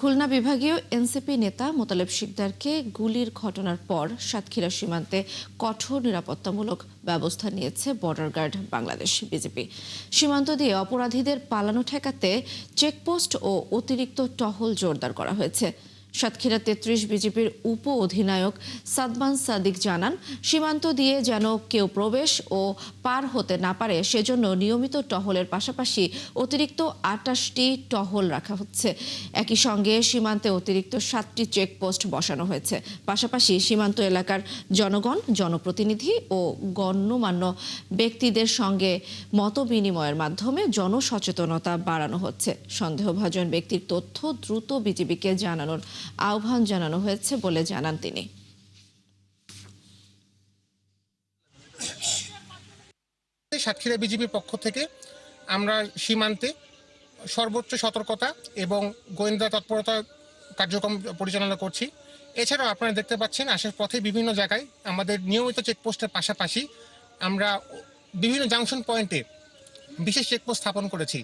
খুলনা বিভাগীয় এনসিপি নেতা মোতালেব শিকদারকে গুলির ঘটনার পর সাতক্ষীরা সীমান্তে কঠোর নিরাপত্তামূলক ব্যবস্থা নিয়েছে বর্ডার গার্ড বাংলাদেশ বিজিবি। সীমান্ত দিয়ে অপরাধীদের পালানো ঠেকাতে চেকপোস্ট ও অতিরিক্ত টহল জোরদার করা হয়েছে। সাতক্ষীরা ৩৩ বিজিবির উপ অধিনায়ক সাদমান সাদিক জানান, সীমান্ত দিয়ে যেন কেউ প্রবেশ ও পার হতে না পারে সেজন্য নিয়মিত টহলের পাশাপাশি অতিরিক্ত ২৮টি টহল রাখা হচ্ছে। একই সঙ্গে সীমান্তে অতিরিক্ত ৭টি চেকপোস্ট বসানো হয়েছে। পাশাপাশি সীমান্ত এলাকার জনগণ, জনপ্রতিনিধি ও গণ্যমান্য ব্যক্তিদের সঙ্গে মত বিনিময়ের মাধ্যমে জনসচেতনতা বাড়ানো হচ্ছে। সন্দেহভাজন ব্যক্তির তথ্য দ্রুত বিজিবিকে জানানোর আহ্বান জানানো হয়েছে বলে জানান তিনি। সাতক্ষীরা বিজিবির পক্ষ থেকে আমরা সীমান্তে সর্বোচ্চ সতর্কতা এবং গোয়েন্দা তৎপরতা কার্যক্রম পরিচালনা করছি। এছাড়াও আপনারা দেখতে পাচ্ছেন আসার পথে বিভিন্ন জায়গায় আমাদের নিয়মিত চেকপোস্টের পাশাপাশি আমরা বিভিন্ন জাংশন পয়েন্টে বিশেষ চেকপোস্ট স্থাপন করেছি।